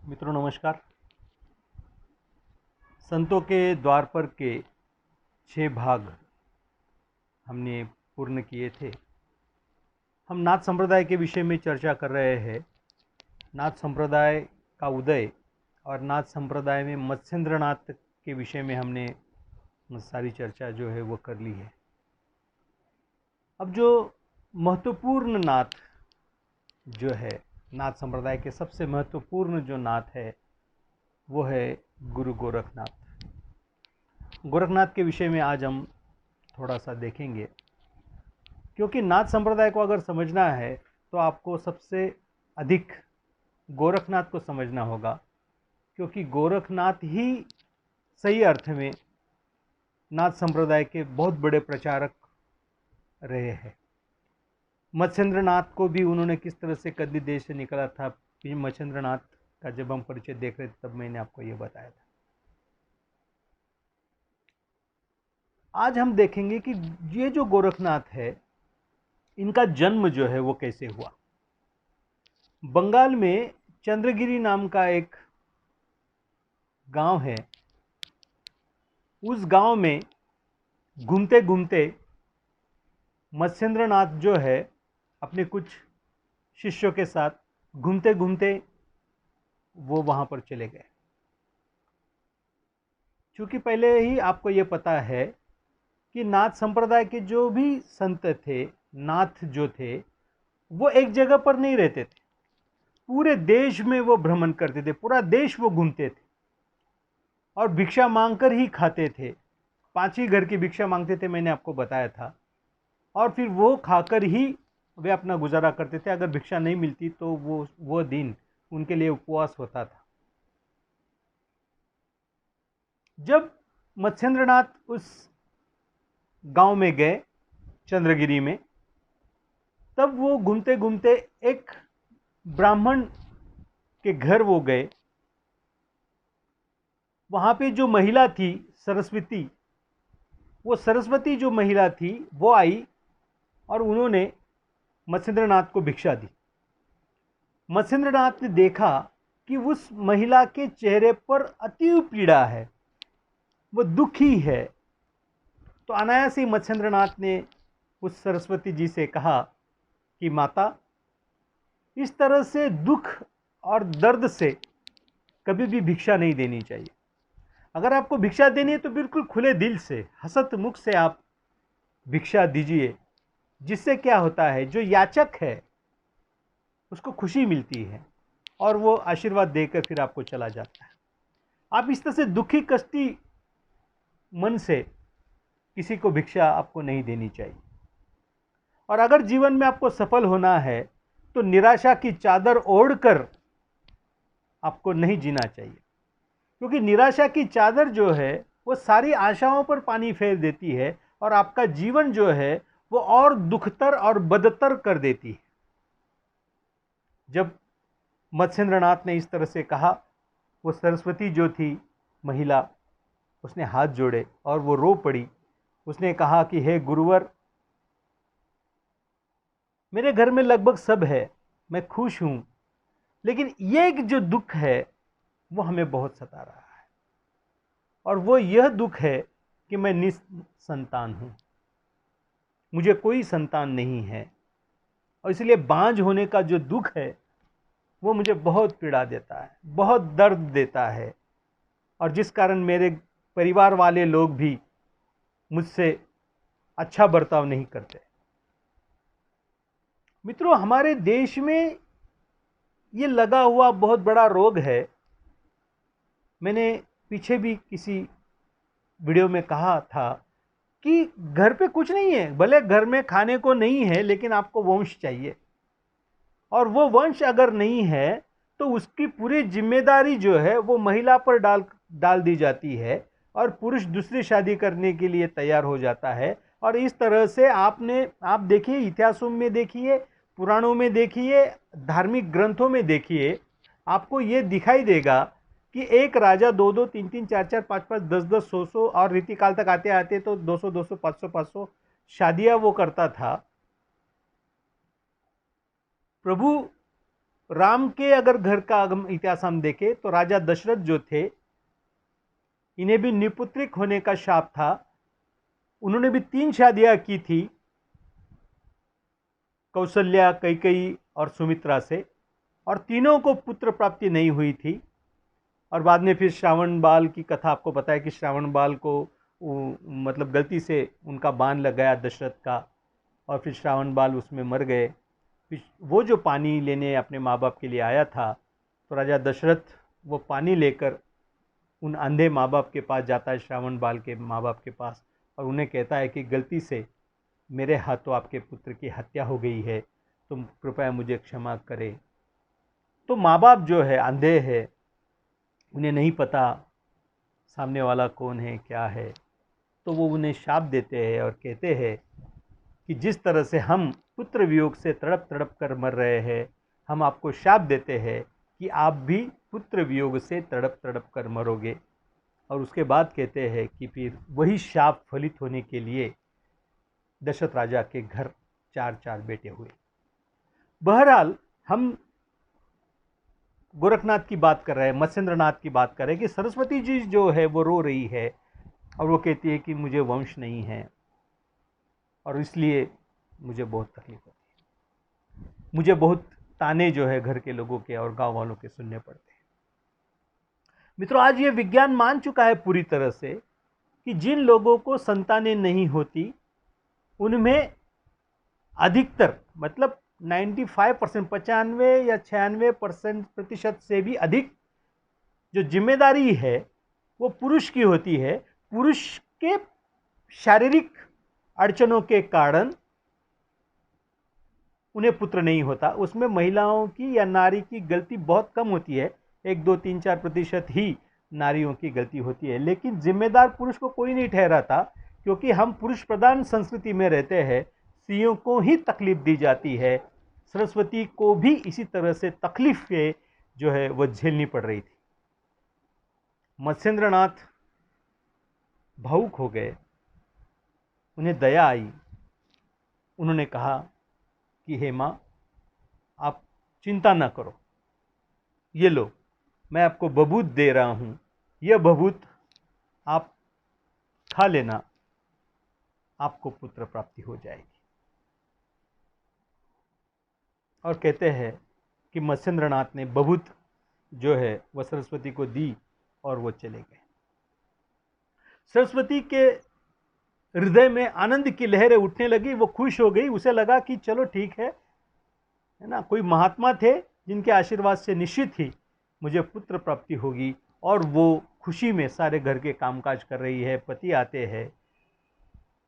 मित्रों नमस्कार। संतों के द्वार पर के 6 भाग हमने पूर्ण किए थे। हम नाथ संप्रदाय के विषय में चर्चा कर रहे हैं। नाथ संप्रदाय का उदय और नाथ संप्रदाय में मत्स्येंद्रनाथ के विषय में हमने सारी चर्चा जो है वो कर ली है। अब जो महत्वपूर्ण नाथ जो है, नाथ संप्रदाय के सबसे महत्वपूर्ण जो नाथ है वो है गुरु गोरखनाथ। गोरखनाथ के विषय में आज हम थोड़ा सा देखेंगे, क्योंकि नाथ संप्रदाय को अगर समझना है तो आपको सबसे अधिक गोरखनाथ को समझना होगा, क्योंकि गोरखनाथ ही सही अर्थ में नाथ संप्रदाय के बहुत बड़े प्रचारक रहे हैं। मत्स्येंद्रनाथ को भी उन्होंने किस तरह से कद्दी देश से निकला था, मत्स्येंद्रनाथ का जब हम परिचय देख रहे थे तब मैंने आपको ये बताया था। आज हम देखेंगे कि ये जो गोरखनाथ है, इनका जन्म जो है वो कैसे हुआ। बंगाल में चंद्रगिरी नाम का एक गांव है। उस गांव में घूमते घूमते मत्स्येंद्रनाथ जो है अपने कुछ शिष्यों के साथ घूमते घूमते वो वहां पर चले गए। क्योंकि पहले ही आपको ये पता है कि नाथ संप्रदाय के जो भी संत थे, नाथ जो थे, वो एक जगह पर नहीं रहते थे। पूरे देश में वो भ्रमण करते थे, पूरा देश वो घूमते थे और भिक्षा मांगकर ही खाते थे। 5 ही घर की भिक्षा मांगते थे, मैंने आपको बताया था, और फिर वो खाकर ही वे अपना गुजारा करते थे। अगर भिक्षा नहीं मिलती तो वो दिन उनके लिए उपवास होता था। जब मत्स्येंद्रनाथ उस गांव में गए चंद्रगिरी में, तब वो घूमते घूमते एक ब्राह्मण के घर वो गए। वहां पे जो महिला थी सरस्वती, वो सरस्वती जो महिला थी वो आई और उन्होंने मत्स्येंद्रनाथ को भिक्षा दी। मत्स्येंद्रनाथ ने देखा कि उस महिला के चेहरे पर अति पीड़ा है, वो दुखी है। तो अनायास ही मत्स्येंद्रनाथ ने उस सरस्वती जी से कहा कि माता, इस तरह से दुख और दर्द से कभी भी भिक्षा नहीं देनी चाहिए। अगर आपको भिक्षा देनी है तो बिल्कुल खुले दिल से, हसत मुख से आप भिक्षा दीजिए। जिससे क्या होता है, जो याचक है उसको खुशी मिलती है और वो आशीर्वाद देकर फिर आपको चला जाता है। आप इस तरह से दुखी कष्टी मन से किसी को भिक्षा आपको नहीं देनी चाहिए। और अगर जीवन में आपको सफल होना है तो निराशा की चादर ओढ़कर आपको नहीं जीना चाहिए, क्योंकि निराशा की चादर जो है वो सारी आशाओं पर पानी फेर देती है और आपका जीवन जो है वो और दुखतर और बदतर कर देती है। जब मत्स्येंद्रनाथ ने इस तरह से कहा, वो सरस्वती जो थी महिला, उसने हाथ जोड़े और वो रो पड़ी। उसने कहा कि हे गुरुवर, मेरे घर में लगभग सब है, मैं खुश हूं, लेकिन ये एक जो दुख है वो हमें बहुत सता रहा है, और वो यह दुख है कि मैं निसंतान हूं, मुझे कोई संतान नहीं है, और इसलिए बांझ होने का जो दुख है वो मुझे बहुत पीड़ा देता है, बहुत दर्द देता है, और जिस कारण मेरे परिवार वाले लोग भी मुझसे अच्छा बर्ताव नहीं करते। मित्रों, हमारे देश में ये लगा हुआ बहुत बड़ा रोग है। मैंने पीछे भी किसी वीडियो में कहा था कि घर पे कुछ नहीं है, भले घर में खाने को नहीं है, लेकिन आपको वंश चाहिए, और वो वंश अगर नहीं है तो उसकी पूरी जिम्मेदारी जो है वो महिला पर डाल दी जाती है, और पुरुष दूसरी शादी करने के लिए तैयार हो जाता है। और इस तरह से आप देखिए, इतिहासों में देखिए, पुराणों में देखिए, धार्मिक ग्रंथों में देखिए, आपको ये दिखाई देगा कि एक राजा 2-2, 3-3, 4-4, 5-5, 10-10, 100-100 और रीतिकाल तक आते आते तो 200-200, 500-500 शादियां वो करता था। प्रभु राम के अगर घर का इतिहास हम देखें तो राजा दशरथ जो थे, इन्हें भी निपुत्रिक होने का शाप था। उन्होंने भी 3 शादियां की थी, कौशल्या, कैकेयी और सुमित्रा से, और तीनों को पुत्र प्राप्ति नहीं हुई थी। और बाद में फिर श्रावण बाल की कथा आपको पता है कि श्रावण बाल को मतलब गलती से उनका बाण लग गया दशरथ का, और फिर श्रावण बाल उसमें मर गए। फिर वो जो पानी लेने अपने माँ बाप के लिए आया था, तो राजा दशरथ वो पानी लेकर उन अंधे माँ बाप के पास जाता है, श्रावण बाल के माँ बाप के पास, और उन्हें कहता है कि गलती से मेरे हाथों आपके पुत्र की हत्या हो गई है, तुम कृपया मुझे क्षमा करें। तो माँ बाप जो है अंधे हैं, उन्हें नहीं पता सामने वाला कौन है क्या है, तो वो उन्हें शाप देते हैं और कहते हैं कि जिस तरह से हम पुत्र वियोग से तड़प तड़प कर मर रहे हैं, हम आपको शाप देते हैं कि आप भी पुत्र वियोग से तड़प तड़प कर मरोगे। और उसके बाद कहते हैं कि फिर वही शाप फलित होने के लिए दशरथ राजा के घर 4 बेटे हुए। बहरहाल हम गोरखनाथ की बात कर रहे हैं, मत्स्येंद्रनाथ की बात कर रहे हैं कि सरस्वती जी जो है वो रो रही है और वो कहती है कि मुझे वंश नहीं है और इसलिए मुझे बहुत तकलीफ होती है, मुझे बहुत ताने जो है घर के लोगों के और गांव वालों के सुनने पड़ते हैं। मित्रों, आज ये विज्ञान मान चुका है पूरी तरह से कि जिन लोगों को संतानें नहीं होती, उनमें अधिकतर मतलब 95%, 95 या 96% से भी अधिक जो जिम्मेदारी है वो पुरुष की होती है। पुरुष के शारीरिक अड़चनों के कारण उन्हें पुत्र नहीं होता। उसमें महिलाओं की या नारी की गलती बहुत कम होती है, 1, 2, 3, 4% ही नारियों की गलती होती है। लेकिन जिम्मेदार पुरुष को कोई नहीं ठहराता, क्योंकि हम पुरुष प्रधान संस्कृति में रहते हैं। स्त्रियों को ही तकलीफ दी जाती है। सरस्वती को भी इसी तरह से तकलीफें जो है वो झेलनी पड़ रही थी। मत्स्येंद्रनाथ भावुक हो गए, उन्हें दया आई। उन्होंने कहा कि हे माँ, आप चिंता ना करो, ये लो मैं आपको बबूत दे रहा हूँ, यह बबूत आप खा लेना, आपको पुत्र प्राप्ति हो जाएगी। और कहते हैं कि मत्स्येंद्रनाथ ने बबूत जो है वह सरस्वती को दी और वो चले गए। सरस्वती के हृदय में आनंद की लहरें उठने लगी, वो खुश हो गई। उसे लगा कि चलो ठीक है ना, कोई महात्मा थे जिनके आशीर्वाद से निश्चित ही मुझे पुत्र प्राप्ति होगी। और वो खुशी में सारे घर के कामकाज कर रही है। पति आते हैं,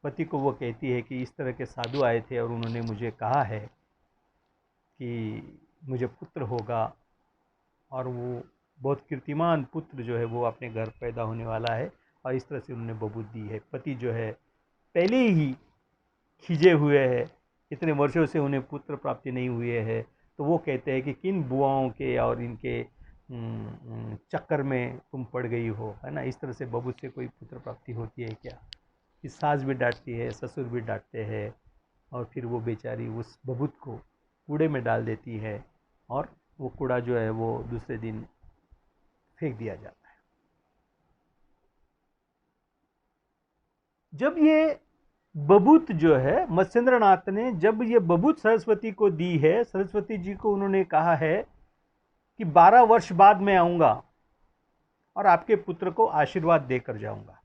पति को वो कहती है कि इस तरह के साधु आए थे और उन्होंने मुझे कहा है कि मुझे पुत्र होगा, और वो बहुत कीर्तिमान पुत्र जो है वो अपने घर पैदा होने वाला है, और इस तरह से उन्होंने बबूत दी है। पति जो है पहले ही खिजे हुए हैं, इतने वर्षों से उन्हें पुत्र प्राप्ति नहीं हुए है, तो वो कहते हैं कि किन बुआओं के और इनके चक्कर में तुम पड़ गई हो, है ना। इस तरह से बबूत से कोई पुत्र प्राप्ति होती है क्या? कि सास भी डांटती है, ससुर भी डांटते हैं, और फिर वो बेचारी उस बबूत को कूड़े में डाल देती है, और वो कूड़ा जो है वो दूसरे दिन फेंक दिया जाता है। जब ये बबूत जो है मत्स्येंद्रनाथ ने जब ये बबूत सरस्वती को दी है, सरस्वती जी को उन्होंने कहा है कि 12 वर्ष बाद मैं आऊंगा और आपके पुत्र को आशीर्वाद देकर जाऊंगा।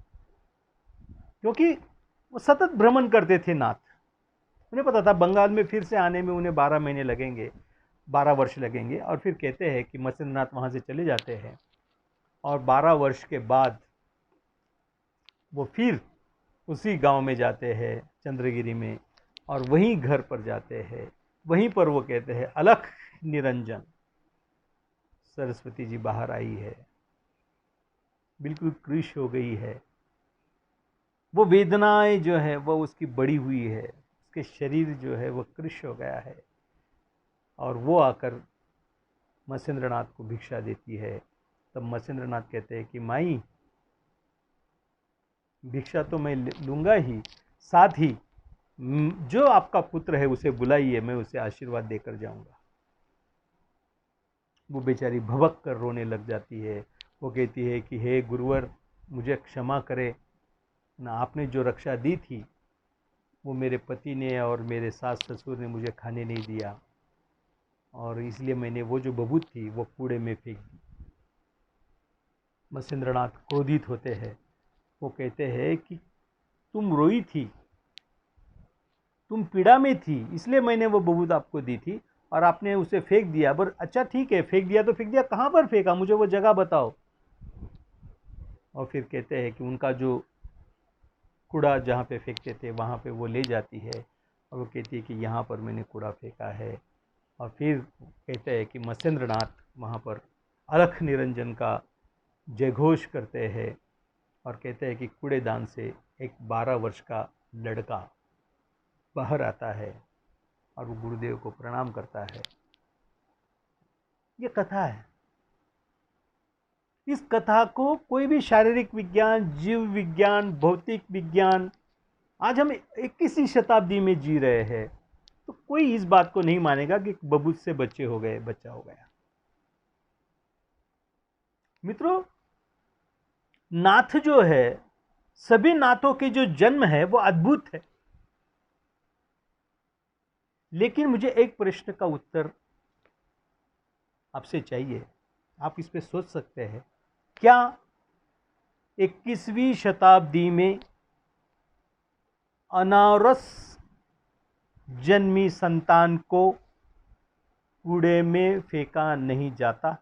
क्योंकि वो सतत भ्रमण करते थे नाथ, उन्हें पता था बंगाल में फिर से आने में उन्हें 12 महीने लगेंगे, 12 वर्ष लगेंगे। और फिर कहते हैं कि मत्स्येंद्रनाथ वहाँ से चले जाते हैं, और 12 वर्ष के बाद वो फिर उसी गांव में जाते हैं चंद्रगिरी में, और वहीं घर पर जाते हैं। वहीं पर वो कहते हैं अलख निरंजन, सरस्वती जी बाहर आई है, बिल्कुल कृश हो गई है। वो वेदनाएं जो है वो उसकी बढ़ी हुई है, उसके शरीर जो है वो कृश हो गया है। और वो आकर मत्स्येंद्रनाथ को भिक्षा देती है। तब मत्स्येंद्रनाथ कहते हैं कि माई, भिक्षा तो मैं लूँगा ही, साथ ही जो आपका पुत्र है उसे बुलाइए, मैं उसे आशीर्वाद देकर जाऊंगा। वो बेचारी भबक कर रोने लग जाती है। वो कहती है कि हे गुरुवर, मुझे क्षमा करे ना, आपने जो रक्षा दी थी वो मेरे पति ने और मेरे सास ससुर ने मुझे खाने नहीं दिया, और इसलिए मैंने वो जो बबूत थी वो कूड़े में फेंक दी। मत्स्येंद्रनाथ क्रोधित होते हैं। वो कहते हैं कि तुम रोई थी, तुम पीड़ा में थी, इसलिए मैंने वो बबूत आपको दी थी, और आपने उसे फेंक दिया। पर अच्छा ठीक है, फेंक दिया तो फेंक दिया, कहाँ पर फेंका, मुझे वो जगह बताओ। और फिर कहते हैं कि उनका जो कूड़ा जहाँ पे फेंकते थे वहाँ पे वो ले जाती है, और वो कहती है कि यहाँ पर मैंने कूड़ा फेंका है। और फिर कहते हैं कि मत्स्येंद्रनाथ वहाँ पर अलख निरंजन का जयघोष करते हैं, और कहते हैं कि कूड़ेदान से एक 12 वर्ष का लड़का बाहर आता है और वो गुरुदेव को प्रणाम करता है। ये कथा है। इस कथा को कोई भी शारीरिक विज्ञान, जीव विज्ञान, भौतिक विज्ञान, आज हम 21वीं शताब्दी में जी रहे हैं, तो कोई इस बात को नहीं मानेगा कि बबूत से बच्चा हो गया। मित्रों, नाथ जो है, सभी नाथों के जो जन्म है वो अद्भुत है। लेकिन मुझे एक प्रश्न का उत्तर आपसे चाहिए, आप इस पे सोच सकते हैं। क्या 21वीं शताब्दी में अनारस जन्मी संतान को कूड़े में फेंका नहीं जाता?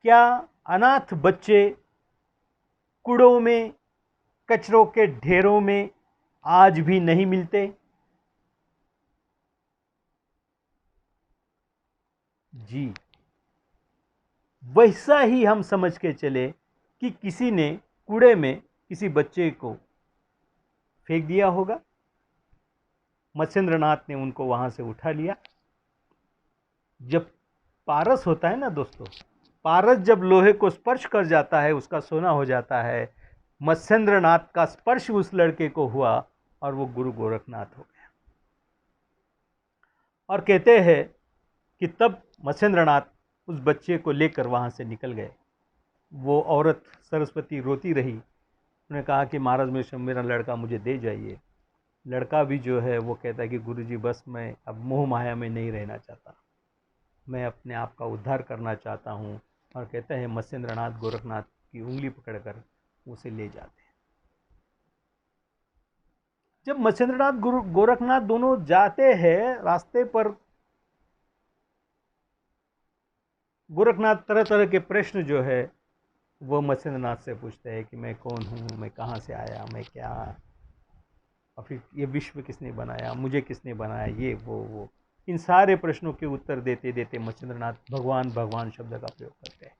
क्या अनाथ बच्चे कूड़ों में, कचरों के ढेरों में आज भी नहीं मिलते? जी, वैसा ही हम समझ के चले कि किसी ने कूड़े में किसी बच्चे को फेंक दिया होगा। मत्स्येंद्रनाथ ने उनको वहां से उठा लिया। जब पारस होता है ना दोस्तों, पारस जब लोहे को स्पर्श कर जाता है उसका सोना हो जाता है। मत्स्येंद्रनाथ का स्पर्श उस लड़के को हुआ और वो गुरु गोरखनाथ हो गया। और कहते हैं कि तब मत्स्येंद्रनाथ उस बच्चे को लेकर वहां से निकल गए। वो औरत सरस्वती रोती रही। उन्होंने कहा कि महाराज मेरा लड़का मुझे दे जाइए। लड़का भी जो है वो कहता है कि गुरुजी बस मैं अब मोह माया में नहीं रहना चाहता, मैं अपने आप का उद्धार करना चाहता हूँ। और कहते हैं मत्स्येंद्रनाथ गोरखनाथ की उंगली पकड़कर उसे ले जाते हैं। जब मत्स्येंद्रनाथ गोरखनाथ दोनों जाते हैं, रास्ते पर गोरखनाथ तरह तरह के प्रश्न जो है वो मत्स्येंद्रनाथ से पूछते हैं कि मैं कौन हूँ, मैं कहाँ से आया, मैं क्या, और फिर ये विश्व किसने बनाया, मुझे किसने बनाया, ये वो इन सारे प्रश्नों के उत्तर देते देते मत्स्येंद्रनाथ भगवान भगवान शब्द का प्रयोग करते हैं।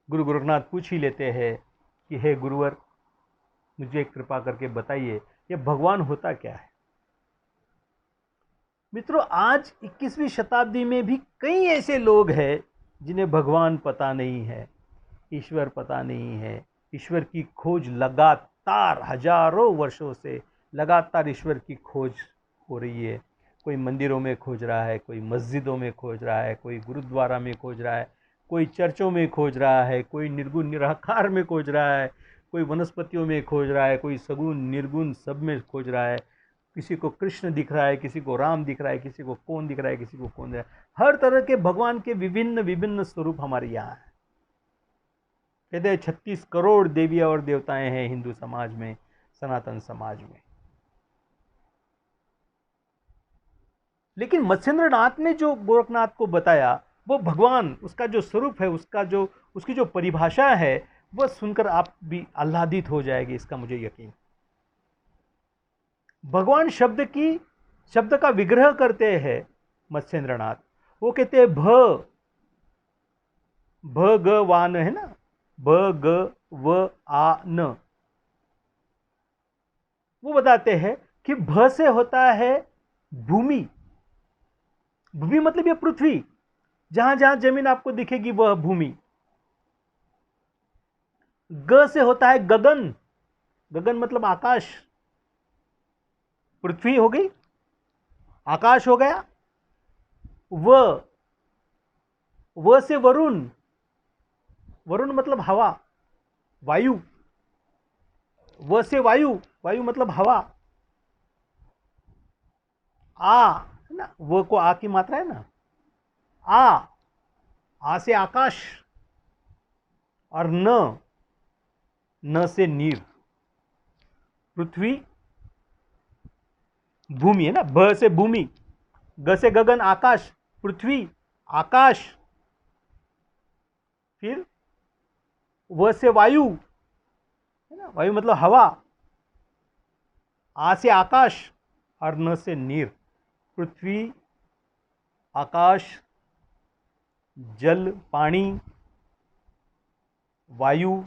गुरु गोरखनाथ पूछ ही लेते हैं कि हे गुरुवर, मुझे कृपा करके बताइए ये भगवान होता क्या है। मित्रों, आज 21वीं शताब्दी में भी कई ऐसे लोग हैं जिन्हें भगवान पता नहीं है, ईश्वर पता नहीं है। ईश्वर की खोज लगातार हजारों वर्षों से लगातार ईश्वर की खोज हो रही है। कोई मंदिरों में खोज रहा है, कोई मस्जिदों में खोज रहा है, कोई गुरुद्वारा में खोज रहा है, कोई चर्चों में खोज रहा है, कोई निर्गुण निराकार में खोज रहा है, कोई वनस्पतियों में खोज रहा है, कोई सगुण निर्गुण सब में खोज रहा है। किसी को कृष्ण दिख रहा है, किसी को राम दिख रहा है, किसी को कौन दिख रहा है, किसी को कौन दिख रहा है। हर तरह के भगवान के विभिन्न विभिन्न स्वरूप हमारे यहाँ है। कहते हैं 36 करोड़ देवियां और देवताएं हैं हिंदू समाज में, सनातन समाज में। लेकिन मत्स्येंद्रनाथ ने जो गोरखनाथ को बताया वो भगवान, उसका जो स्वरूप है, उसकी जो परिभाषा है, वह सुनकर आप भी आह्लादित हो जाएगी, इसका मुझे यकीन। भगवान शब्द का विग्रह करते हैं मत्स्येंद्रनाथ। वो कहते हैं भगवान है ना, भगवान। वो बताते हैं कि भ से होता है भूमि। भूमि मतलब ये पृथ्वी, जहां जहां जमीन आपको दिखेगी वह भूमि। ग से होता है गगन। गगन मतलब आकाश। पृथ्वी हो गई, आकाश हो गया, व से वरुण, वरुण मतलब हवा, वायु, व से वायु, वायु मतलब हवा। आ है ना, व को आ की मात्रा है ना। आ से आकाश, और न से नीर, पृथ्वी, भूमि है ना, भ से भूमि, ग से गगन, आकाश, पृथ्वी, आकाश, फिर व से वायु है ना, वायु मतलब हवा, आ से आकाश और न से नीर, पृथ्वी, आकाश, जल, पानी, वायु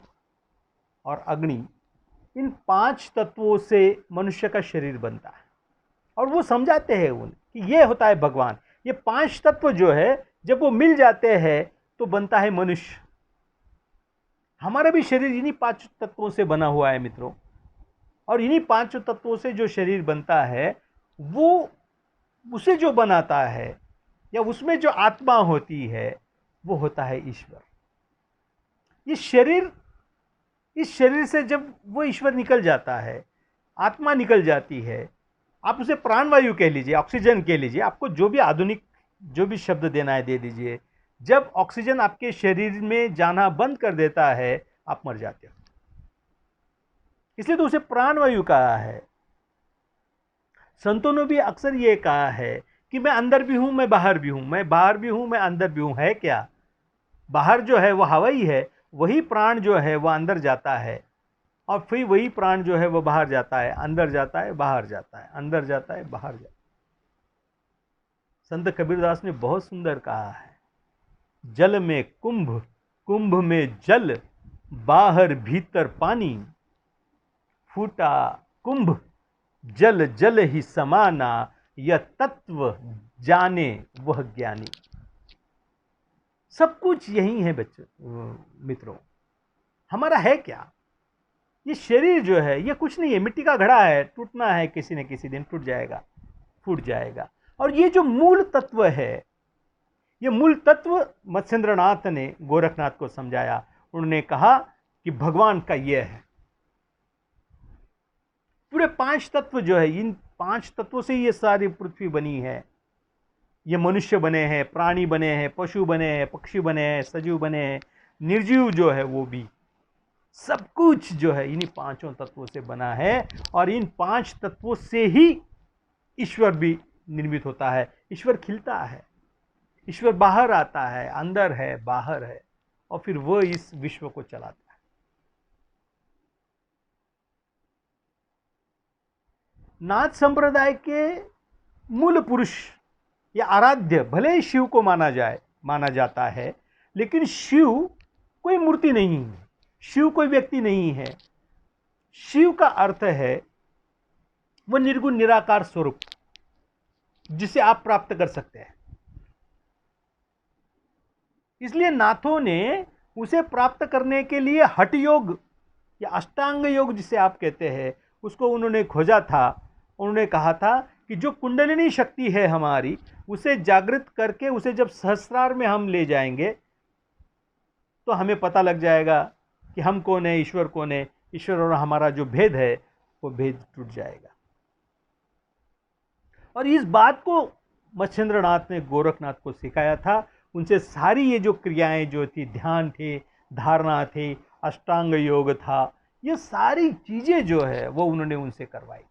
और अग्नि, इन 5 तत्वों से मनुष्य का शरीर बनता है। और वो समझाते हैं उन कि ये होता है भगवान। ये 5 तत्व जो है जब वो मिल जाते हैं तो बनता है मनुष्य। हमारा भी शरीर इन्हीं 5 तत्वों से बना हुआ है मित्रों, और इन्हीं 5 तत्वों से जो शरीर बनता है वो उसे जो बनाता है या उसमें जो आत्मा होती है वो होता है ईश्वर। इस शरीर से जब वो ईश्वर निकल जाता है, आत्मा निकल जाती है, आप उसे प्राणवायु कह लीजिए, ऑक्सीजन कह लीजिए, आपको जो भी आधुनिक जो भी शब्द देना है दे दीजिए। जब ऑक्सीजन आपके शरीर में जाना बंद कर देता है आप मर जाते हो, इसलिए तो उसे प्राणवायु कहा है। संतों ने भी अक्सर ये कहा है कि मैं अंदर भी हूं, मैं बाहर भी हूं, मैं बाहर भी हूं, मैं अंदर भी हूं। है क्या? बाहर जो है वो हवा ही है, वही प्राण जो है वह अंदर जाता है, और फिर वही प्राण जो है वो बाहर जाता है, अंदर जाता है, बाहर जाता है, अंदर जाता है, बाहर जाता है। संत कबीरदास ने बहुत सुंदर कहा है, जल में कुंभ, कुंभ में जल, बाहर भीतर पानी, फूटा कुंभ जल जल ही समाना, यह तत्व जाने वह ज्ञानी। सब कुछ यही है बच्चों, मित्रों। हमारा है क्या? ये शरीर जो है ये कुछ नहीं है, मिट्टी का घड़ा है, टूटना है, किसी न किसी दिन टूट जाएगा, फूट जाएगा। और ये जो मूल तत्व है, ये मूल तत्व मत्स्येंद्रनाथ ने गोरखनाथ को समझाया। उन्होंने कहा कि भगवान का ये है। पूरे 5 तत्व जो है, इन 5 तत्वों से ये सारी पृथ्वी बनी है। ये मनुष्य बने हैं, प्राणी बने हैं, पशु बने हैं, पक्षी बने हैं, सजीव बने हैं, निर्जीव जो है वो भी, सब कुछ जो है इन्हीं 5 तत्वों से बना है। और इन 5 तत्वों से ही ईश्वर भी निर्मित होता है। ईश्वर खिलता है, ईश्वर बाहर आता है, अंदर है, बाहर है, और फिर वह इस विश्व को चलाता है। नाथ संप्रदाय के मूल पुरुष या आराध्य भले ही शिव को माना जाता है, लेकिन शिव कोई मूर्ति नहीं है, शिव कोई व्यक्ति नहीं है। शिव का अर्थ है वह निर्गुण निराकार स्वरूप जिसे आप प्राप्त कर सकते हैं। इसलिए नाथों ने उसे प्राप्त करने के लिए हठ योग या अष्टांग योग जिसे आप कहते हैं उसको उन्होंने खोजा था। उन्होंने कहा था कि जो कुंडलिनी शक्ति है हमारी, उसे जागृत करके उसे जब सहस्रार में हम ले जाएंगे तो हमें पता लग जाएगा कि हम कौन है, ईश्वर कौन है। ईश्वर और हमारा जो भेद है वो भेद टूट जाएगा। और इस बात को मत्स्येंद्रनाथ ने गोरखनाथ को सिखाया था। उनसे सारी ये जो क्रियाएं जो थी, ध्यान थे, धारणा थे, अष्टांग योग था, ये सारी चीजें जो है वो उन्होंने उनसे करवाई।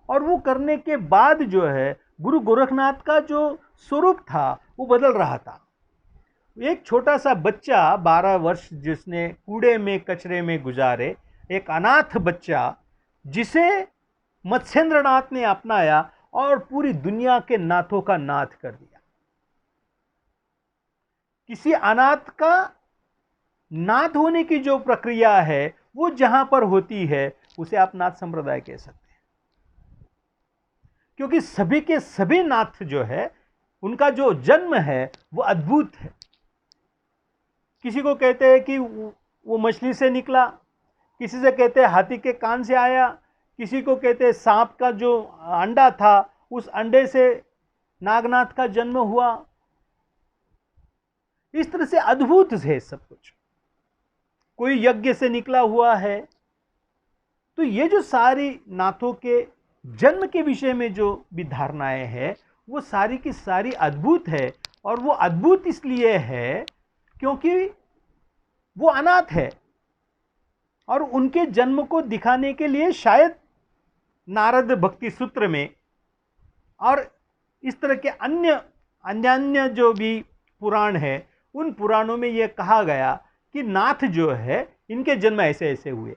और वो करने के बाद जो है गुरु गोरखनाथ का जो स्वरूप था वो बदल रहा था। एक छोटा सा बच्चा 12 वर्ष जिसने कूड़े में कचरे में गुजारे, एक अनाथ बच्चा जिसे मत्स्येंद्रनाथ ने अपनाया और पूरी दुनिया के नाथों का नाथ कर दिया। किसी अनाथ का नाथ होने की जो प्रक्रिया है वो जहां पर होती है उसे आप नाथ संप्रदाय कह सकते हैं, क्योंकि सभी के सभी नाथ जो है उनका जो जन्म है वो अद्भुत है। किसी को कहते हैं कि वो मछली से निकला, किसी से कहते हैं हाथी के कान से आया, किसी को कहते हैं सांप का जो अंडा था उस अंडे से नागनाथ का जन्म हुआ। इस तरह से अद्भुत है सब कुछ, कोई यज्ञ से निकला हुआ है। तो ये जो सारी नाथों के जन्म के विषय में जो भी धारणाएं हैं वो सारी की सारी अद्भुत है। और वो अद्भुत इसलिए है क्योंकि वो अनाथ है, और उनके जन्म को दिखाने के लिए शायद नारद भक्ति सूत्र में और इस तरह के अन्य जो भी पुराण है उन पुराणों में यह कहा गया कि नाथ जो है इनके जन्म ऐसे ऐसे हुए।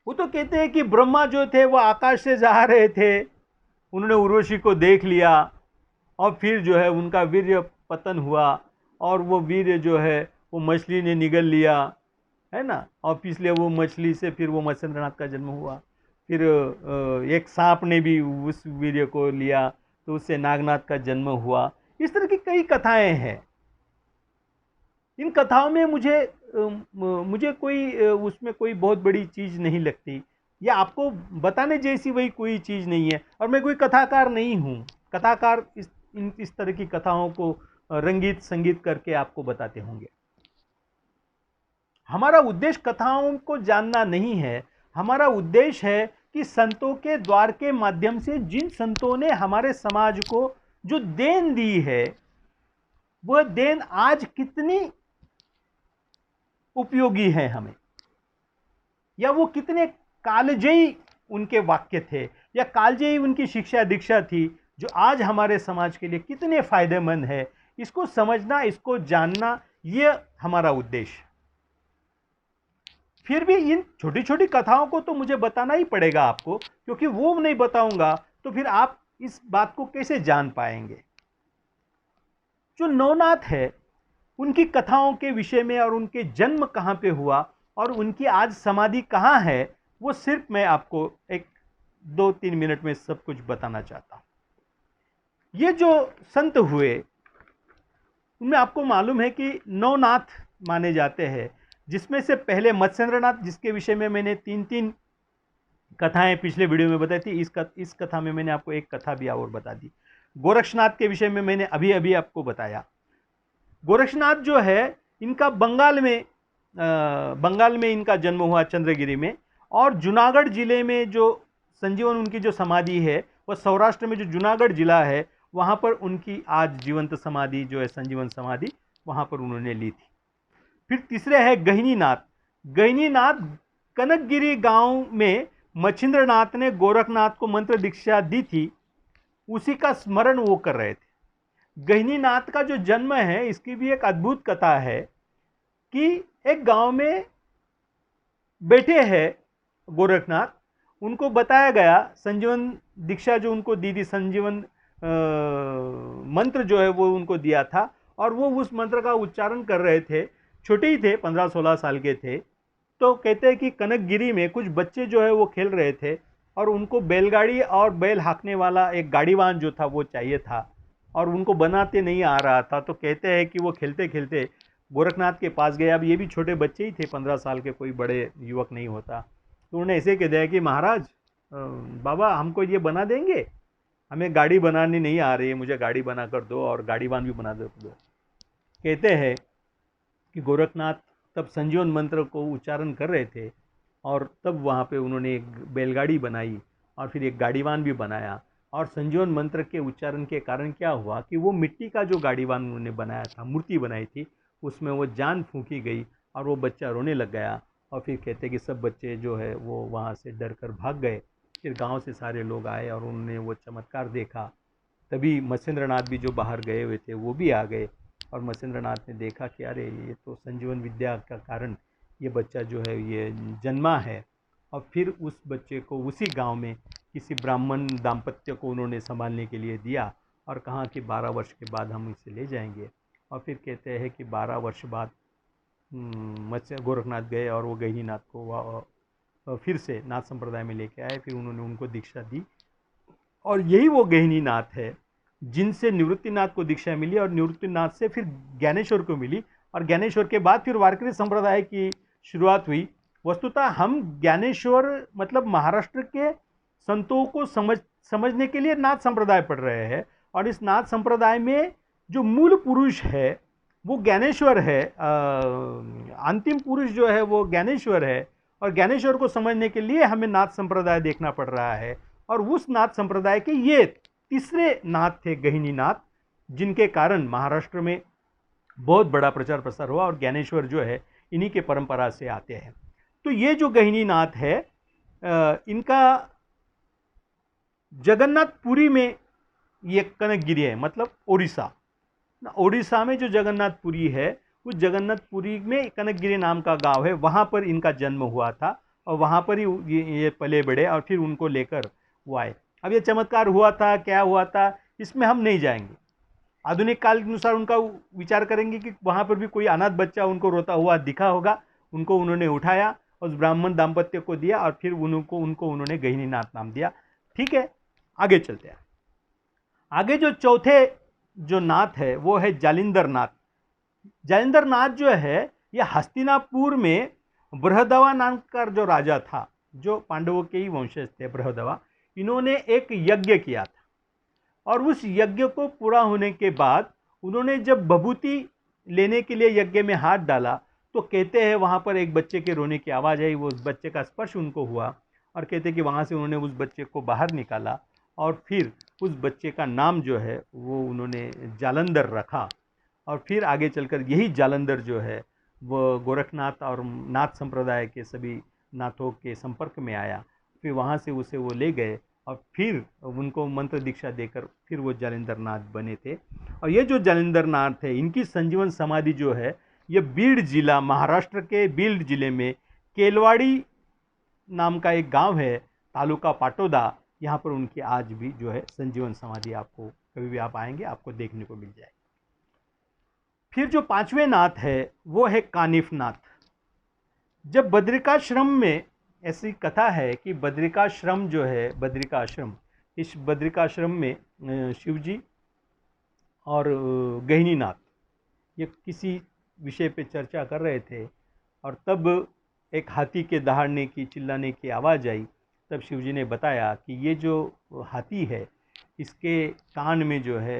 वो तो कहते हैं कि ब्रह्मा जो थे वो आकाश से जा रहे थे, उन्होंने उर्वशी को देख लिया और फिर जो है उनका वीर्य पतन हुआ और वो वीर्य जो है वो मछली ने निगल लिया, है ना, और इसलिए वो मछली से फिर वो मत्स्येंद्रनाथ का जन्म हुआ। फिर एक सांप ने भी उस वीर्य को लिया तो उससे नागनाथ का जन्म हुआ। इस तरह की कई कथाएं हैं। इन कथाओं में मुझे कोई उसमें कोई बहुत बड़ी चीज़ नहीं लगती, या आपको बताने जैसी वही कोई चीज़ नहीं है। और मैं कोई कथाकार नहीं हूँ। कथाकार इस तरह की कथाओं को रंगीत संगीत करके आपको बताते होंगे। हमारा उद्देश्य कथाओं को जानना नहीं है, हमारा उद्देश्य है कि संतों के द्वार के माध्यम से जिन संतों ने हमारे समाज को जो देन दी है वह देन आज कितनी उपयोगी है हमें, या वो कितने कालजयी उनके वाक्य थे या कालजयी उनकी शिक्षा दीक्षा थी जो आज हमारे समाज के लिए कितने फायदेमंद है। इसको समझना, इसको जानना, ये हमारा उद्देश्य। फिर भी इन छोटी छोटी कथाओं को तो मुझे बताना ही पड़ेगा आपको, क्योंकि वो नहीं बताऊंगा तो फिर आप इस बात को कैसे जान पाएंगे। जो नवनाथ है उनकी कथाओं के विषय में और उनके जन्म कहाँ पे हुआ और उनकी आज समाधि कहाँ है, वो सिर्फ मैं आपको एक 2-3 मिनट में सब कुछ बताना चाहता हूँ। ये जो संत हुए उनमें आपको मालूम है कि नवनाथ माने जाते हैं, जिसमें से पहले मत्स्येंद्रनाथ, जिसके विषय में मैंने 3 कथाएं पिछले वीडियो में बताई थी। इस कथा में मैंने आपको एक कथा भी और बता दी। गोरक्षनाथ के विषय में मैंने अभी अभी आपको बताया। गोरक्षनाथ जो है इनका बंगाल में इनका जन्म हुआ, चंद्रगिरी में। और जूनागढ़ जिले में जो संजीवन उनकी जो समाधि है वह सौराष्ट्र में जो जूनागढ़ जिला है वहाँ पर उनकी आज जीवंत समाधि जो है संजीवन समाधि वहाँ पर उन्होंने ली थी। फिर तीसरे है गहिनीनाथ। गहिनीनाथ कनकगिरी गांव में मच्छिंद्रनाथ ने गोरखनाथ को मंत्र दीक्षा दी थी, उसी का स्मरण वो कर रहे थे। गहिनीनाथ का जो जन्म है इसकी भी एक अद्भुत कथा है कि एक गांव में बैठे हैं गोरखनाथ, उनको बताया गया संजीवन दीक्षा जो उनको दी थी, संजीवन मंत्र जो है वो उनको दिया था और वो उस मंत्र का उच्चारण कर रहे थे। छोटे ही थे, 15-16 साल के थे। तो कहते हैं कि कनकगिरी में कुछ बच्चे जो है वो खेल रहे थे और उनको बैलगाड़ी और बैल हाँकने वाला एक गाड़ीवान जो था वो चाहिए था और उनको बनाते नहीं आ रहा था। तो कहते हैं कि वो खेलते खेलते गोरखनाथ के पास गए। अब ये भी छोटे बच्चे ही थे, 15 साल के, कोई बड़े युवक नहीं होता। तो उन्होंने ऐसे कह दिया कि महाराज बाबा हमको ये बना देंगे, हमें गाड़ी बनानी नहीं आ रही है, मुझे गाड़ी बना कर दो और गाड़ीवान भी बना दो। कहते हैं कि गोरखनाथ तब संजीवन मंत्र को उच्चारण कर रहे थे और तब वहाँ पे उन्होंने एक बैलगाड़ी बनाई और फिर एक गाड़ीवान भी बनाया। और संजीवन मंत्र के उच्चारण के कारण क्या हुआ कि वो मिट्टी का जो गाड़ीवान उन्होंने बनाया था, मूर्ति बनाई थी, उसमें वो जान फूंकी गई और वो बच्चा रोने लग गया। और फिर कहते कि सब बच्चे जो है वो वहाँ से डर कर भाग गए। फिर गांव से सारे लोग आए और उन्होंने वो चमत्कार देखा। तभी मत्स्येंद्रनाथ भी जो बाहर गए हुए थे वो भी आ गए और मत्स्येंद्रनाथ ने देखा कि अरे ये तो संजीवन विद्या का कारण ये बच्चा जो है ये जन्मा है। और फिर उस बच्चे को उसी गांव में किसी ब्राह्मण दाम्पत्य को उन्होंने संभालने के लिए दिया और कहा कि 12 वर्ष के बाद हम इसे ले जाएंगे। और फिर कहते हैं कि 12 वर्ष बाद गोरखनाथ गए और वो गहिनीनाथ को फिर से नाथ संप्रदाय में लेके आए। फिर उन्होंने उनको दीक्षा दी और यही वो गहिनीनाथ है जिनसे निवृत्तिनाथ को दीक्षा मिली और निवृत्तिनाथ से फिर ज्ञानेश्वर को मिली और ज्ञानेश्वर के बाद फिर वारकरी संप्रदाय की शुरुआत हुई। वस्तुतः हम ज्ञानेश्वर मतलब महाराष्ट्र के संतों को समझने के लिए नाथ संप्रदाय पढ़ रहे हैं। और इस नाथ संप्रदाय में जो मूल पुरुष है वो ज्ञानेश्वर है, अंतिम पुरुष जो है वो ज्ञानेश्वर है। और ज्ञानेश्वर को समझने के लिए हमें नाथ संप्रदाय देखना पड़ रहा है। और उस नाथ संप्रदाय के ये तीसरे नाथ थे गहिनी नाथ, जिनके कारण महाराष्ट्र में बहुत बड़ा प्रचार प्रसार हुआ और ज्ञानेश्वर जो है इन्हीं के परंपरा से आते हैं। तो ये जो गहिनी नाथ है इनका जगन्नाथपुरी में ये कनकगिरी है, मतलब ओडिशा। ओडिशा में जो जगन्नाथपुरी है उस जगन्नाथपुरी में कनकगिरी नाम का गांव है, वहाँ पर इनका जन्म हुआ था और वहाँ पर ही ये पले बढ़े और फिर उनको लेकर वो आए। अब ये चमत्कार हुआ था, क्या हुआ था, इसमें हम नहीं जाएंगे। आधुनिक काल के अनुसार उनका विचार करेंगे कि वहाँ पर भी कोई अनाथ बच्चा उनको रोता हुआ दिखा होगा, उनको उन्होंने उठाया, उस ब्राह्मण दाम्पत्य को दिया और फिर उनको उन्होंने गहिनीनाथ नाम दिया। ठीक है, आगे चलते हैं। आगे जो चौथे जो नाथ है वो है जालिंदर नाथ। जालिंदर नाथ जो है ये हस्तिनापुर में बृहदवा नाम का जो राजा था, जो पांडवों के ही वंशज थे बृहदवा, इन्होंने एक यज्ञ किया था और उस यज्ञ को पूरा होने के बाद उन्होंने जब बभूति लेने के लिए यज्ञ में हाथ डाला तो कहते हैं वहाँ पर एक बच्चे के रोने की आवाज़ आई, वो उस बच्चे का स्पर्श उनको हुआ और कहते हैं कि वहाँ से उन्होंने उस बच्चे को बाहर निकाला और फिर उस बच्चे का नाम जो है वो उन्होंने जालंधर रखा। और फिर आगे चलकर यही जालंधर जो है वो गोरखनाथ और नाथ संप्रदाय के सभी नाथों के संपर्क में आया। फिर वहाँ से उसे वो ले गए और फिर उनको मंत्र दीक्षा देकर फिर वो जालिंदर नाथ बने थे। और ये जो जालिंदर नाथ है इनकी संजीवन समाधि जो है ये बीड जिला, महाराष्ट्र के बीड जिले में केलवाड़ी नाम का एक गांव है, तालुका पाटोदा, यहाँ पर उनकी आज भी जो है संजीवन समाधि आपको कभी भी आप आएंगे आपको देखने को मिल जाएगी। फिर जो पांचवें नाथ है वो है कानिफ नाथ। जब बद्रिकाश्रम में, ऐसी कथा है कि बद्रिकाश्रम जो है बद्रिकाश्रम, इस बद्रिकाश्रम में शिवजी और गहिनीनाथ ये किसी विषय पे चर्चा कर रहे थे और तब एक हाथी के दहाड़ने की, चिल्लाने की आवाज़ आई। तब शिवजी ने बताया कि ये जो हाथी है इसके कान में जो है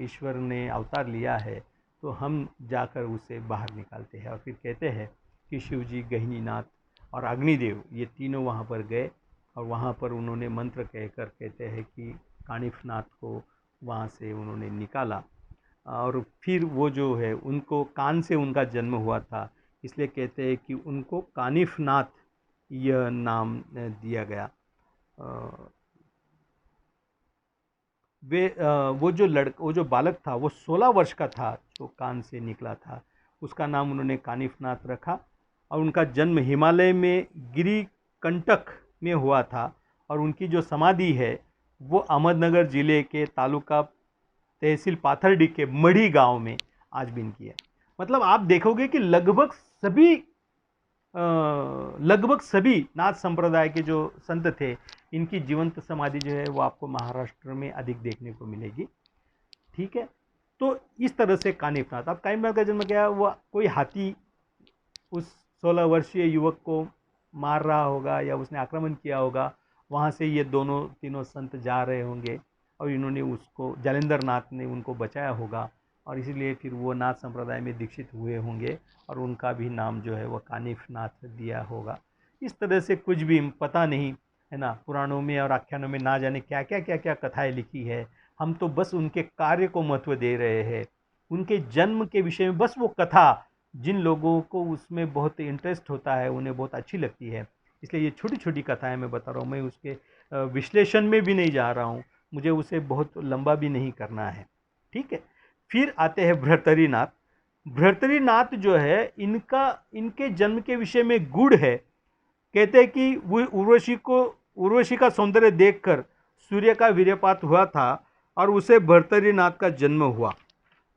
ईश्वर ने अवतार लिया है, तो हम जाकर उसे बाहर निकालते हैं। और फिर कहते हैं कि शिवजी, गहिनीनाथ और अग्निदेव ये तीनों वहाँ पर गए और वहाँ पर उन्होंने मंत्र कहकर, कहते हैं कि कानिफनाथ को वहाँ से उन्होंने निकाला और फिर वो जो है उनको कान से उनका जन्म हुआ था, इसलिए कहते हैं कि उनको कानिफनाथ यह नाम दिया गया। वो जो बालक था वो 16 वर्ष का था, जो कान से निकला था, उसका नाम उन्होंने कानिफनाथ रखा। और उनका जन्म हिमालय में गिरिकंटक में हुआ था और उनकी जो समाधि है वो अहमदनगर जिले के तालुका तहसील पाथरडी के मढ़ी गांव में आज भी इनकी है। मतलब आप देखोगे कि लगभग सभी नाथ संप्रदाय के जो संत थे इनकी जीवंत समाधि जो है वो आपको महाराष्ट्र में अधिक देखने को मिलेगी। ठीक है, तो इस तरह से कानिफनाथ। अब कानिफनाथ का जन्म क्या, वो कोई हाथी उस 16 वर्षीय युवक को मार रहा होगा या उसने आक्रमण किया होगा, वहाँ से ये दोनों तीनों संत जा रहे होंगे और इन्होंने उसको, जालिंदर नाथ ने उनको बचाया होगा और इसीलिए फिर वो नाथ संप्रदाय में दीक्षित हुए होंगे और उनका भी नाम जो है वो कानिफनाथ दिया होगा। इस तरह से कुछ भी पता नहीं है ना, पुराणों में और आख्यानों में ना जाने क्या क्या कथाएं लिखी है। हम तो बस उनके कार्य को महत्व दे रहे हैं, उनके जन्म के विषय में बस वो कथा जिन लोगों को उसमें बहुत इंटरेस्ट होता है उन्हें बहुत अच्छी लगती है, इसलिए ये छोटी छोटी कथाएं मैं बता रहा हूँ। मैं उसके विश्लेषण में भी नहीं जा रहा हूँ, मुझे उसे बहुत लंबा भी नहीं करना है। ठीक है, फिर आते हैं भर्तरीनाथ। भर्तरीनाथ जो है इनके जन्म के विषय में गुड़ है। कहते हैं कि वो उर्वशी का सौंदर्य देखकर सूर्य का वीर्यपात हुआ था और उसे भर्तरीनाथ का जन्म हुआ।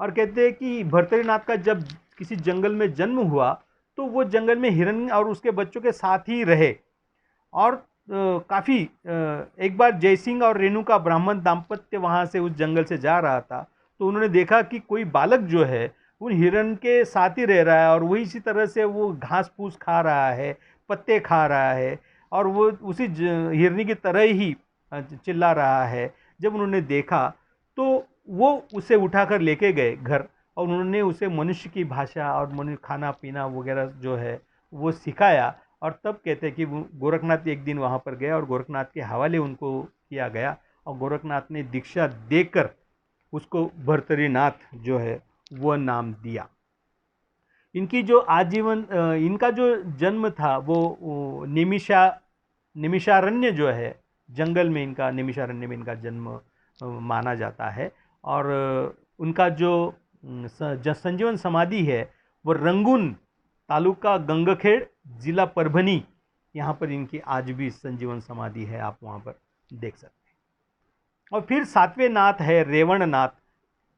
और कहते हैं कि भर्तरीनाथ का जब किसी जंगल में जन्म हुआ तो वो जंगल में हिरण और उसके बच्चों के साथ ही रहे और काफ़ी एक बार जयसिंह और रेणु का ब्राह्मण दाम्पत्य वहाँ से उस जंगल से जा रहा था तो उन्होंने देखा कि कोई बालक जो है उन हिरण के साथ ही रह रहा है और वही इसी तरह से वो घास फूस खा रहा है, पत्ते खा रहा है और वो उसी हिरनी की तरह ही चिल्ला रहा है। जब उन्होंने देखा तो वो उसे उठाकर लेके गए घर, और उन्होंने उसे मनुष्य की भाषा और मनुष्य खाना पीना वगैरह जो है वो सिखाया। और तब कहते हैं कि गोरखनाथ एक दिन वहाँ पर गया और गोरखनाथ के हवाले उनको किया गया, और गोरखनाथ ने दीक्षा देकर उसको भर्तरीनाथ जो है वो नाम दिया। इनकी जो आजीवन इनका जो जन्म था वो निमिषारण्य जो है, जंगल में इनका, निमिषारण्य में इनका जन्म माना जाता है। और उनका जो संजीवन समाधि है वो रंगून तालुका गंगखेड़ जिला परभनी, यहाँ पर इनकी आज भी संजीवन समाधि है, आप वहाँ पर देख सकते हैं। और फिर सातवें नाथ है रेवणनाथ।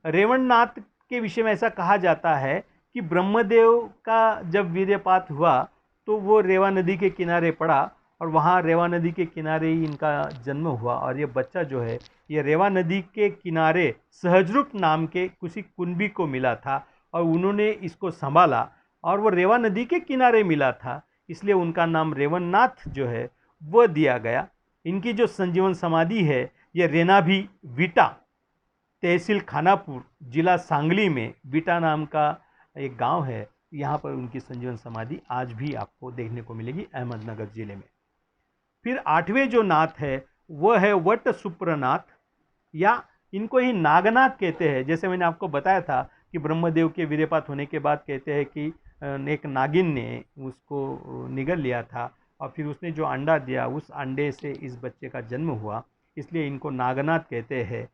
रेवणनाथ के विषय में ऐसा कहा जाता है कि ब्रह्मदेव का जब वीर्यपात हुआ तो वो रेवा नदी के किनारे पड़ा, और वहाँ रेवा नदी के किनारे ही इनका जन्म हुआ। और ये बच्चा जो है ये रेवा नदी के किनारे सहजरूप नाम के किसी कुंभी को मिला था, और उन्होंने इसको संभाला, और वो रेवा नदी के किनारे मिला था, इसलिए उनका नाम रेवणनाथ जो है वह दिया गया। इनकी जो संजीवन समाधि है ये रेनाभी वीटा, तहसील खानापुर, जिला सांगली में वीटा नाम का एक गांव है, यहाँ पर उनकी संजीवन समाधि आज भी आपको देखने को मिलेगी अहमदनगर जिले में। फिर आठवें जो नाथ है वह है वट सुप्रनाथ, या इनको ही नागनाथ कहते हैं। जैसे मैंने आपको बताया था कि ब्रह्मदेव के वीर्यपात होने के बाद कहते हैं कि एक नागिन ने उसको निगल लिया था, और फिर उसने जो अंडा दिया उस अंडे से इस बच्चे का जन्म हुआ, इसलिए इनको नागनाथ कहते हैं।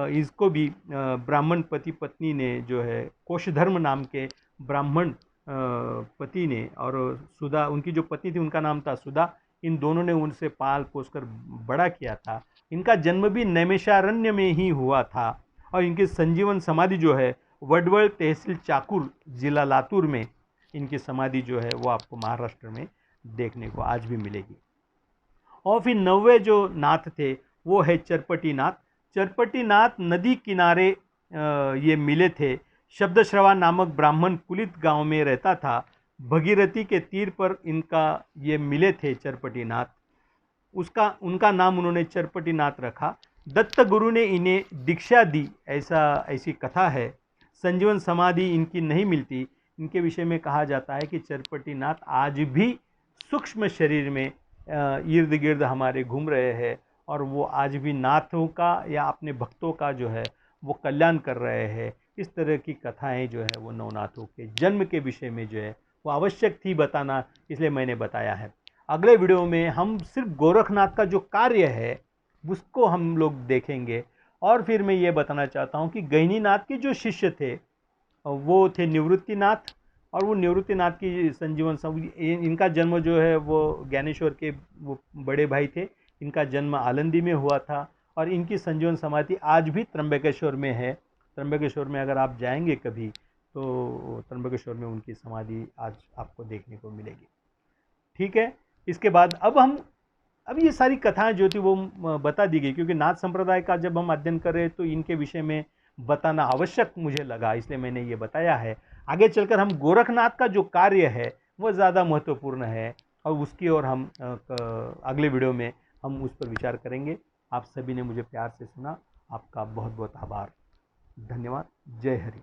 इसको भी ब्राह्मण पति पत्नी ने जो है कोशधर्म नाम के ब्राह्मण पति ने, और सुधा उनकी जो पत्नी थी उनका नाम था सुधा, इन दोनों ने उनसे पाल पोस कर बड़ा किया था। इनका जन्म भी नैमिषारण्य में ही हुआ था, और इनकी संजीवन समाधि जो है वडवल तहसील चाकुर जिला लातूर में इनकी समाधि जो है वो आपको महाराष्ट्र में देखने को आज भी मिलेगी। और फिर नौवे जो नाथ थे वो है चरपटी नाथ। चरपटी नाथ नदी किनारे ये मिले थे। शब्दश्रवा नामक ब्राह्मण कुलित गांव में रहता था। भगीरथी के तीर पर इनका ये मिले थे चरपटी नाथ, उनका नाम उन्होंने चरपटी नाथ रखा। दत्त गुरु ने इन्हें दीक्षा दी, ऐसी कथा है। संजीवन समाधि इनकी नहीं मिलती। इनके विषय में कहा जाता है कि चरपटी नाथ आज भी सूक्ष्म शरीर में इर्द गिर्द हमारे घूम रहे हैं, और वो आज भी नाथों का या अपने भक्तों का जो है वो कल्याण कर रहे हैं। इस तरह की कथाएं जो है वो नवनाथों के जन्म के विषय में जो है वो आवश्यक थी बताना, इसलिए मैंने बताया है। अगले वीडियो में हम सिर्फ गोरखनाथ का जो कार्य है उसको हम लोग देखेंगे। और फिर मैं ये बताना चाहता हूँ कि गहिनीनाथ के जो शिष्य थे वो थे निवृत्तिनाथ, और वो निवृत्तिनाथ की संजीवन इनका जन्म जो है वो ज्ञानेश्वर के वो बड़े भाई थे। इनका जन्म आलंदी में हुआ था, और इनकी संजीवन समाधि आज भी त्र्यंबकेश्वर में है। त्र्यंबकेश्वर में अगर आप जाएंगे कभी तो त्र्यंबकेश्वर में उनकी समाधि आज आपको देखने को मिलेगी। ठीक है, इसके बाद अब ये सारी कथाएं जो थी वो बता दी गई, क्योंकि नाथ संप्रदाय का जब हम अध्ययन कर रहे हैं तो इनके विषय में बताना आवश्यक मुझे लगा, इसलिए मैंने ये बताया है। आगे चलकर हम गोरखनाथ का जो कार्य है वो ज़्यादा महत्वपूर्ण है, और उसकी ओर हम अगले वीडियो में हम उस पर विचार करेंगे। आप सभी ने मुझे प्यार से सुना, आपका बहुत बहुत आभार, धन्यवाद। जय हरि।